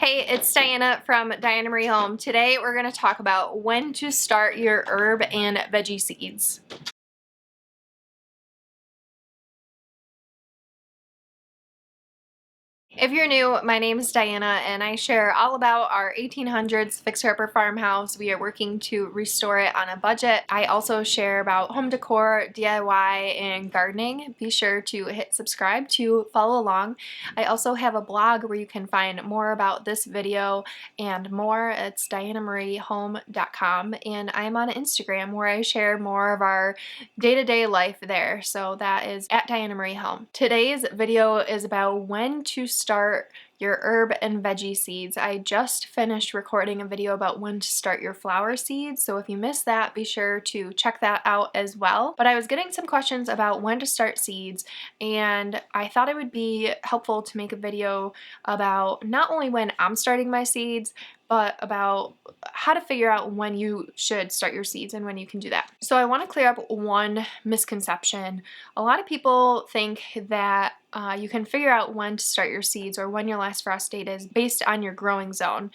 Hey, it's Diana from Diana Marie Home. Today we're going to talk about when to start your herb and veggie seeds. If you're new, my name is Diana and I share all about our 1800s fixer-upper farmhouse. We are working to restore it on a budget. I also share about home decor, DIY, and gardening. Be sure to hit subscribe to follow along. I also have a blog where you can find more about this video and more. It's dianamariehome.com, and I'm on Instagram where I share more of our day-to-day life there. So that is at Diana Marie Home. Today's video is about when to start your herb and veggie seeds. I just finished recording a video about when to start your flower seeds, so if you missed that, be sure to check that out as well. But I was getting some questions about when to start seeds, and I thought it would be helpful to make a video about not only when I'm starting my seeds, but about how to figure out when you should start your seeds and when you can do that. So I want to clear up one misconception. A lot of people think that you can figure out when to start your seeds or when your last frost date is based on your growing zone.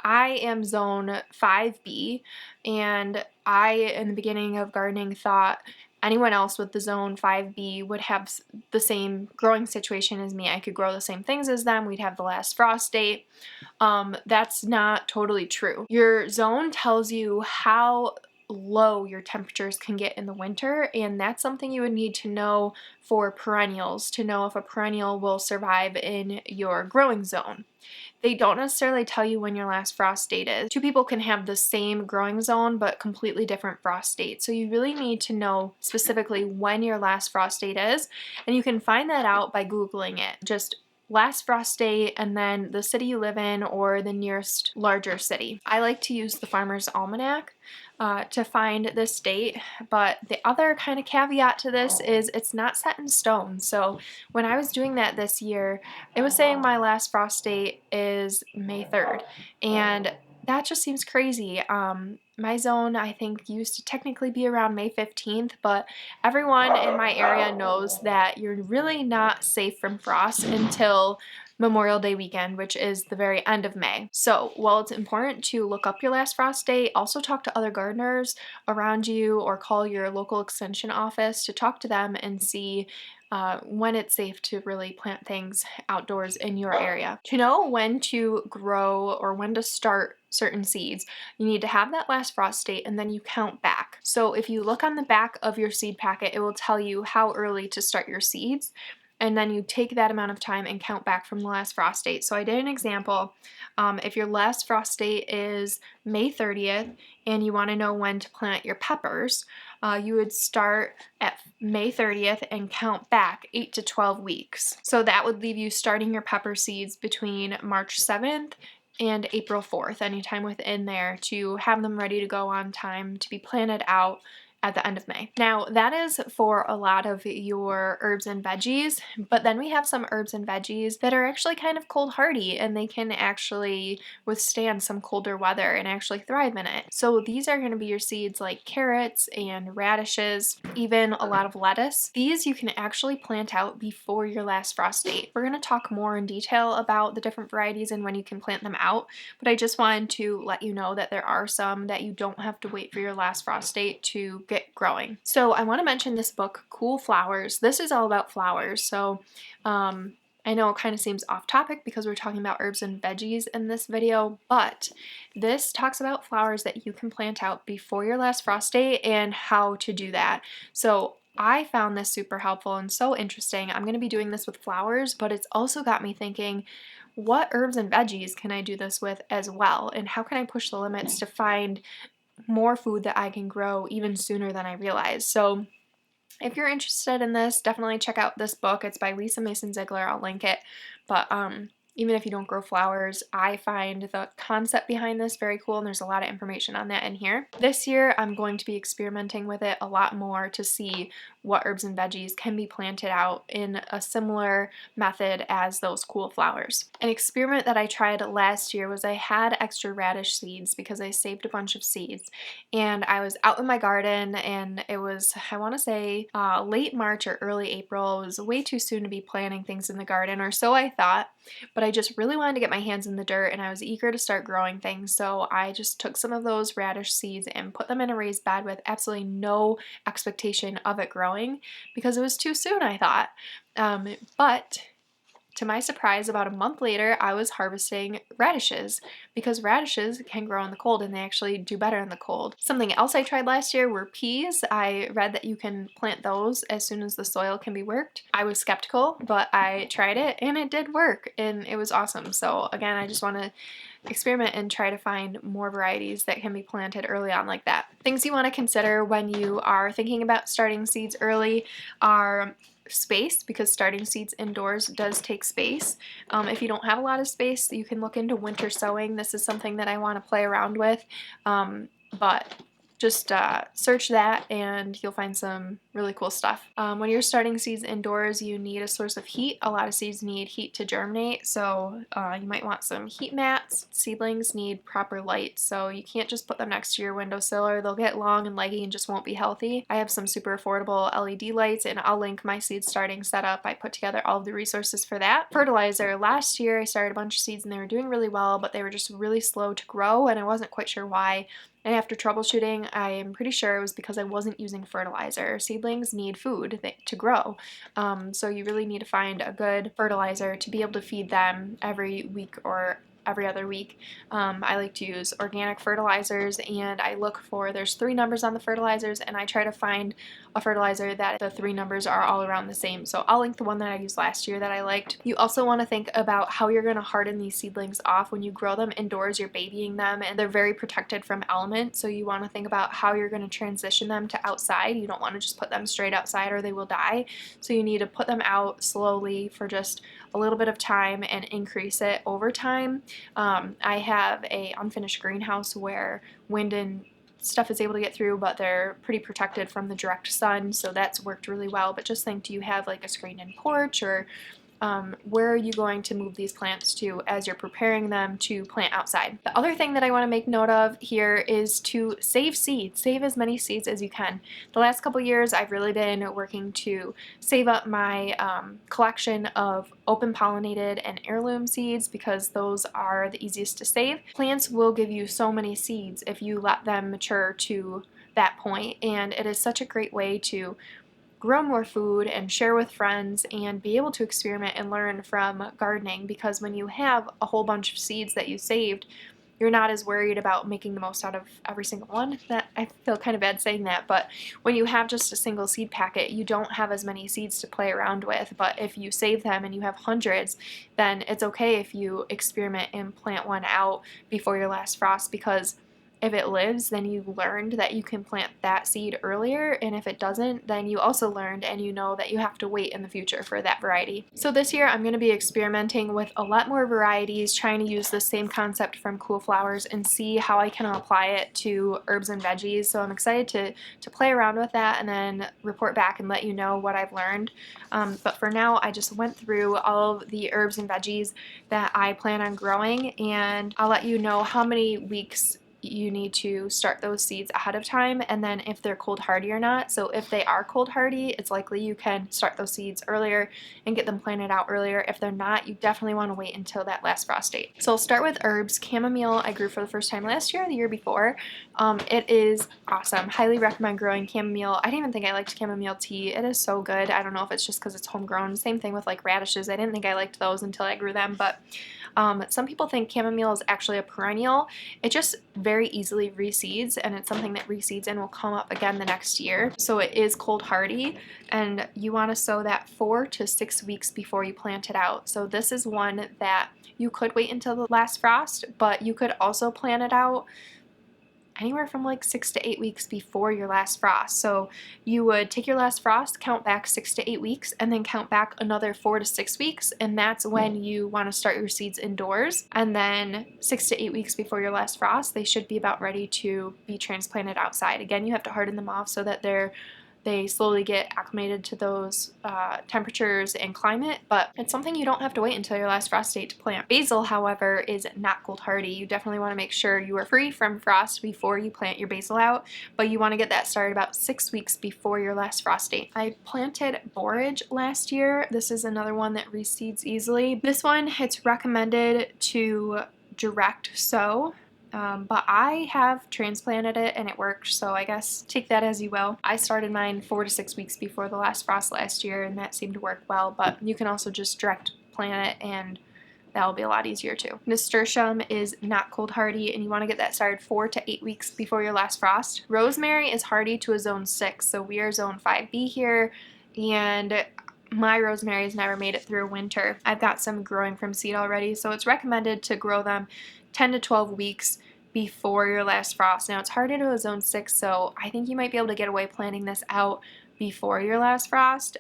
I am zone 5B, and I, in the beginning of gardening, thought anyone else with the zone 5B would have the same growing situation as me. I could grow the same things as them. We'd have the last frost date. That's not totally true. Your zone tells you how low your temperatures can get in the winter, and that's something you would need to know for perennials to know if a perennial will survive in your growing zone. They don't necessarily tell you when your last frost date is. Two people can have the same growing zone but completely different frost dates, so you really need to know specifically when your last frost date is, and you can find that out by Googling it. Just last frost date and then the city you live in or the nearest larger city. I like to use the Farmer's Almanac to find this date, but the other kind of caveat to this is it's not set in stone. So when I was doing that this year, it was saying my last frost date is May 3rd, and that just seems crazy. My zone, I think, used to technically be around May 15th, but everyone in my area knows that you're really not safe from frost until Memorial Day weekend, which is the very end of May. So while it's important to look up your last frost date, also talk to other gardeners around you or call your local extension office to talk to them and see when it's safe to really plant things outdoors in your area. To know when to grow or when to start certain seeds, you need to have that last frost date and then you count back. So if you look on the back of your seed packet, it will tell you how early to start your seeds, and then you take that amount of time and count back from the last frost date. So I did an example. If your last frost date is May 30th and you want to know when to plant your peppers, you would start at May 30th and count back 8 to 12 weeks. So that would leave you starting your pepper seeds between March 7th and April 4th, anytime within there, to have them ready to go on time to be planted out at the end of May. Now, that is for a lot of your herbs and veggies, but then we have some herbs and veggies that are actually kind of cold hardy, and they can actually withstand some colder weather and actually thrive in it. So these are going to be your seeds like carrots and radishes, even a lot of lettuce. These you can actually plant out before your last frost date. We're going to talk more in detail about the different varieties and when you can plant them out, but I just wanted to let you know that there are some that you don't have to wait for your last frost date to get growing. So I want to mention this book, Cool Flowers. This is all about flowers. So I know it kind of seems off topic because we're talking about herbs and veggies in this video, but this talks about flowers that you can plant out before your last frost date and how to do that. So I found this super helpful and so interesting. I'm going to be doing this with flowers, but it's also got me thinking, what herbs and veggies can I do this with as well? And how can I push the limits to find more food that I can grow even sooner than I realized? So if you're interested in this, definitely check out this book. It's by Lisa Mason Ziegler. I'll link it. But even if you don't grow flowers, I find the concept behind this very cool, and there's a lot of information on that in here. This year, I'm going to be experimenting with it a lot more to see what herbs and veggies can be planted out in a similar method as those cool flowers. An experiment that I tried last year was I had extra radish seeds because I saved a bunch of seeds, and I was out in my garden, and it was, I want to say, late March or early April. It was way too soon to be planting things in the garden, or so I thought, but I just really wanted to get my hands in the dirt, and I was eager to start growing things, so I just took some of those radish seeds and put them in a raised bed with absolutely no expectation of it growing because it was too soon, I thought. But to my surprise, about a month later, I was harvesting radishes because radishes can grow in the cold and they actually do better in the cold. Something else I tried last year were peas. I read that you can plant those as soon as the soil can be worked. I was skeptical, but I tried it and it did work and it was awesome. So again, I just want to experiment and try to find more varieties that can be planted early on like that. Things you want to consider when you are thinking about starting seeds early are space, because starting seeds indoors does take space. If you don't have a lot of space, you can look into winter sowing. This is something that I want to play around with, but just search that and you'll find some really cool stuff. When you're starting seeds indoors, you need a source of heat. A lot of seeds need heat to germinate, so you might want some heat mats. Seedlings need proper light, so you can't just put them next to your windowsill or they'll get long and leggy and just won't be healthy. I have some super affordable LED lights, and I'll link my seed starting setup. I put together all of the resources for that. Fertilizer. Last year I started a bunch of seeds and they were doing really well, but they were just really slow to grow and I wasn't quite sure why. And after troubleshooting, I am pretty sure it was because I wasn't using fertilizer. Seedlings need food to grow, so you really need to find a good fertilizer to be able to feed them every week or every other week. I like to use organic fertilizers, and I look for, there's 3 numbers on the fertilizers, and I try to find a fertilizer that the 3 numbers are all around the same. So I'll link the one that I used last year that I liked. You also want to think about how you're going to harden these seedlings off. When you grow them indoors, you're babying them and they're very protected from elements, so you want to think about how you're going to transition them to outside. You don't want to just put them straight outside or they will die, so you need to put them out slowly for just a little bit of time and increase it over time. I have a unfinished greenhouse where wind and stuff is able to get through, but they're pretty protected from the direct sun, so that's worked really well. But just think, do you have like a screened-in porch, or where are you going to move these plants to as you're preparing them to plant outside? The other thing that I want to make note of here is to save seeds. Save as many seeds as you can. The last couple years I've really been working to save up my collection of open pollinated and heirloom seeds because those are the easiest to save. Plants will give you so many seeds if you let them mature to that point, and it is such a great way to grow more food and share with friends and be able to experiment and learn from gardening, because when you have a whole bunch of seeds that you saved, you're not as worried about making the most out of every single one. That, I feel kind of bad saying that, but when you have just a single seed packet, you don't have as many seeds to play around with. But if you save them and you have hundreds, then it's okay if you experiment and plant one out before your last frost, because if it lives, then you learned that you can plant that seed earlier, and if it doesn't, then you also learned and you know that you have to wait in the future for that variety. So this year I'm going to be experimenting with a lot more varieties, trying to use the same concept from cool flowers and see how I can apply it to herbs and veggies. So I'm excited to play around with that and then report back and let you know what I've learned. But for now, I just went through all of the herbs and veggies that I plan on growing, and I'll let you know how many weeks you need to start those seeds ahead of time, and then if they're cold hardy or not. So if they are cold hardy, it's likely you can start those seeds earlier and get them planted out earlier. If they're not, you definitely want to wait until that last frost date. So I'll start with herbs. Chamomile I grew for the first time last year or the year before. It is awesome. Highly recommend growing chamomile. I didn't even think I liked chamomile tea. It is so good. I don't know if it's just because it's homegrown. Same thing with like radishes. I didn't think I liked those until I grew them, but some people think chamomile is actually a perennial. It just very easily reseeds, and it's something that reseeds and will come up again the next year. So it is cold hardy, and you want to sow that 4 to 6 weeks before you plant it out. So this is one that you could wait until the last frost, but you could also plant it out anywhere from like 6 to 8 weeks before your last frost. So you would take your last frost, count back 6 to 8 weeks, and then count back another 4 to 6 weeks, and that's when you want to start your seeds indoors. And then 6 to 8 weeks before your last frost, they should be about ready to be transplanted outside. Again, you have to harden them off so that they're they slowly get acclimated to those temperatures and climate, but it's something you don't have to wait until your last frost date to plant. Basil, however, is not cold hardy. You definitely want to make sure you are free from frost before you plant your basil out, but you want to get that started about 6 weeks before your last frost date. I planted borage last year. This is another one that reseeds easily. This one, it's recommended to direct sow. But I have transplanted it and it worked, so I guess take that as you will. I started mine 4 to 6 weeks before the last frost last year, and that seemed to work well, but you can also just direct plant it and that'll be a lot easier too. Nasturtium is not cold hardy, and you want to get that started 4 to 8 weeks before your last frost. Rosemary is hardy to a zone 6, so we are zone 5B here, and my rosemary has never made it through winter. I've got some growing from seed already, so it's recommended to grow them 10 to 12 weeks before your last frost. Now, it's harder to a zone 6, so I think you might be able to get away planting this out before your last frost.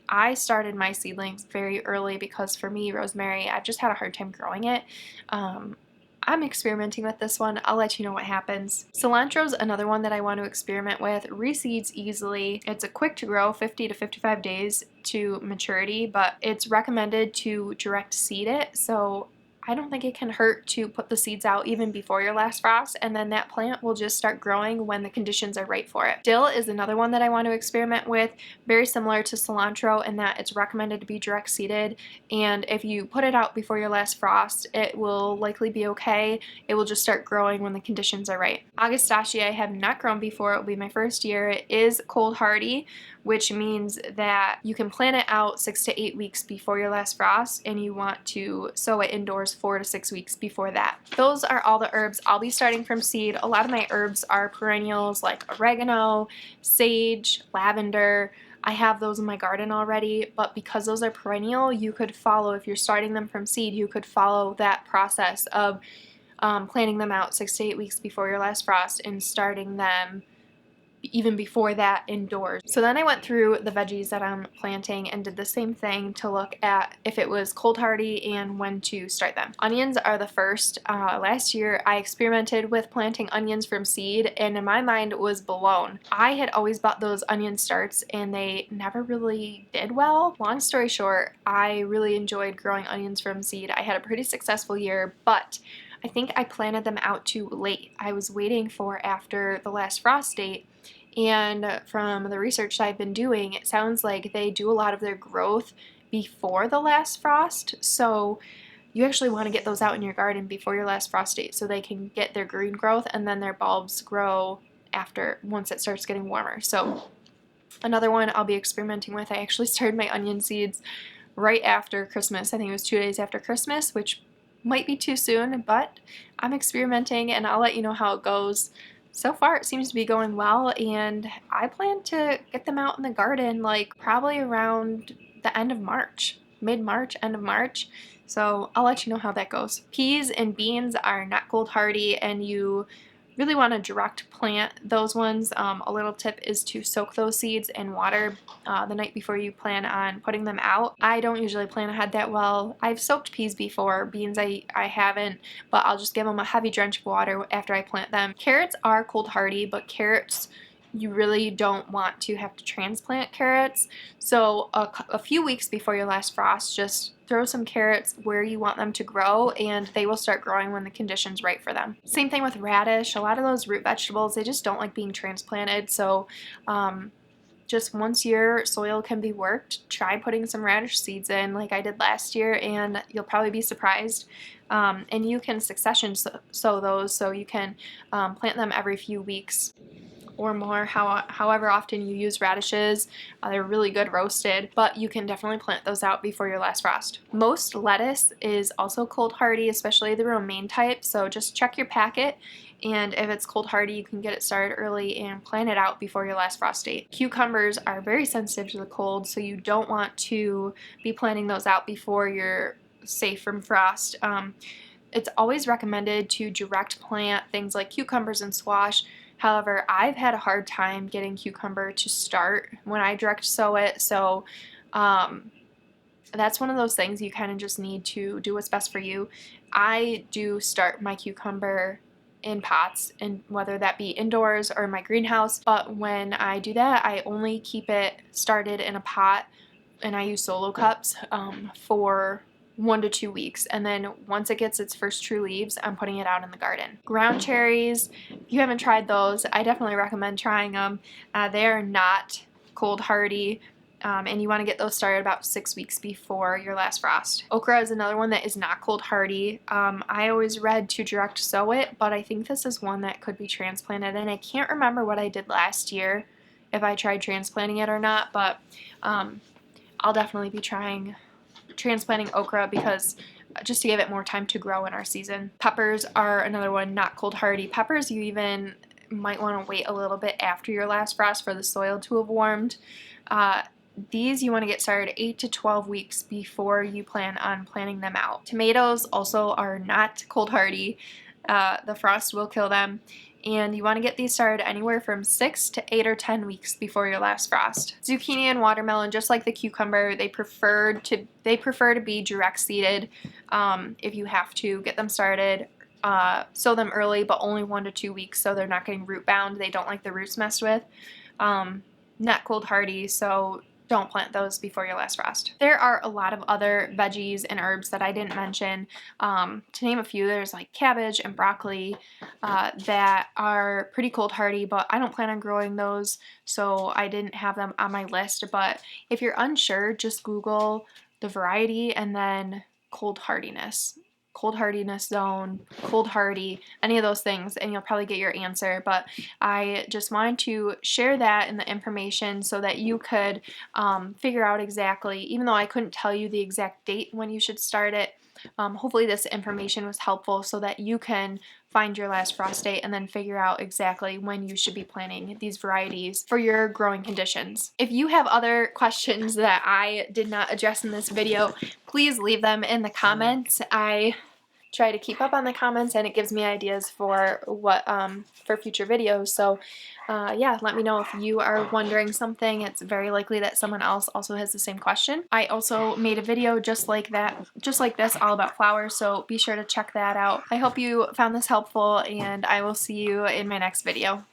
I started my seedlings very early because for me, rosemary, I've just had a hard time growing it. I'm experimenting with this one. I'll let you know what happens. Cilantro is another one that I want to experiment with. Reseeds easily. It's a quick to grow, 50 to 55 days to maturity, but it's recommended to direct seed it. So I don't think it can hurt to put the seeds out even before your last frost, and then that plant will just start growing when the conditions are right for it. Dill is another one that I want to experiment with, very similar to cilantro in that it's recommended to be direct seeded, and if you put it out before your last frost, it will likely be okay. It will just start growing when the conditions are right. Augustachii I have not grown before. It will be my first year. It is cold hardy, which means that you can plant it out 6 to 8 weeks before your last frost, and you want to sow it indoors 4 to 6 weeks before that. Those are all the herbs. I'll be starting from seed. A lot of my herbs are perennials like oregano, sage, lavender. I have those in my garden already, but because those are perennial, you could follow, if you're starting them from seed, you could follow that process of planting them out 6 to 8 weeks before your last frost and starting them even before that indoors. So then I went through the veggies that I'm planting and did the same thing to look at if it was cold hardy and when to start them. Onions are the first. Last year I experimented with planting onions from seed, and in my mind it was blown. I had always bought those onion starts and they never really did well. Long story short, I really enjoyed growing onions from seed. I had a pretty successful year, but I think I planted them out too late. I was waiting for after the last frost date, and from the research I've been doing, it sounds like they do a lot of their growth before the last frost, so you actually want to get those out in your garden before your last frost date so they can get their green growth, and then their bulbs grow after, once it starts getting warmer. So another one I'll be experimenting with, I actually started my onion seeds right after Christmas. I think it was 2 days after Christmas, which might be too soon, but I'm experimenting and I'll let you know how it goes. So far it seems to be going well, and I plan to get them out in the garden like probably around the end of March, mid-March, end of March. So I'll let you know how that goes. Peas and beans are not cold hardy, and you really want to direct plant those ones. A little tip is to soak those seeds in water the night before you plan on putting them out. I don't usually plan ahead that well. I've soaked peas before. Beans I haven't, but I'll just give them a heavy drench of water after I plant them. Carrots are cold hardy, but carrots, you really don't want to have to transplant carrots. So a few weeks before your last frost, just throw some carrots where you want them to grow, and they will start growing when the condition's right for them. Same thing with radish. A lot of those root vegetables, they just don't like being transplanted. So just once your soil can be worked, try putting some radish seeds in like I did last year, and you'll probably be surprised. And you can succession sow those, so you can plant them every few weeks or more, however often you use radishes. They're really good roasted, but you can definitely plant those out before your last frost. Most lettuce is also cold hardy, especially the romaine type, so just check your packet, and if it's cold hardy, you can get it started early and plant it out before your last frost date. Cucumbers are very sensitive to the cold, so you don't want to be planting those out before you're safe from frost. It's always recommended to direct plant things like cucumbers and squash. However, I've had a hard time getting cucumber to start when I direct sow it, so that's one of those things you kind of just need to do what's best for you. I do start my cucumber in pots, and whether that be indoors or in my greenhouse. But when I do that, I only keep it started in a pot, and I use solo cups for 1 to 2 weeks, and then once it gets its first true leaves, I'm putting it out in the garden. Ground cherries, if you haven't tried those, I definitely recommend trying them. They are not cold hardy, and you want to get those started about 6 weeks before your last frost. Okra is another one that is not cold hardy. I always read to direct sow it, but I think this is one that could be transplanted, and I can't remember what I did last year, if I tried transplanting it or not, but I'll definitely be trying transplanting okra because just to give it more time to grow in our season. Peppers are another one, not cold hardy. Peppers, you even might want to wait a little bit after your last frost for the soil to have warmed. These you want to get started 8 to 12 weeks before you plan on planting them out. Tomatoes also are not cold hardy. The frost will kill them. And you want to get these started anywhere from 6 to 8 or 10 weeks before your last frost. Zucchini and watermelon, just like the cucumber, they prefer to be direct seeded. If you have to get them started, sow them early, but only 1 to 2 weeks, so they're not getting root bound. They don't like the roots messed with. Not cold hardy, so don't plant those before your last frost. There are a lot of other veggies and herbs that I didn't mention. To name a few, there's like cabbage and broccoli that are pretty cold hardy, but I don't plan on growing those, so I didn't have them on my list. But if you're unsure, just Google the variety and then cold hardiness zone, cold hardy, any of those things, and you'll probably get your answer. But I just wanted to share that in the information so that you could figure out exactly, even though I couldn't tell you the exact date when you should start it, hopefully this information was helpful so that you can find your last frost date and then figure out exactly when you should be planting these varieties for your growing conditions. If you have other questions that I did not address in this video, please leave them in the comments. I try to keep up on the comments, and it gives me ideas for what for future videos. So yeah, let me know if you are wondering something. It's very likely that someone else also has the same question. I also made a video just like this, all about flowers, so be sure to check that out. I hope you found this helpful, and I will see you in my next video.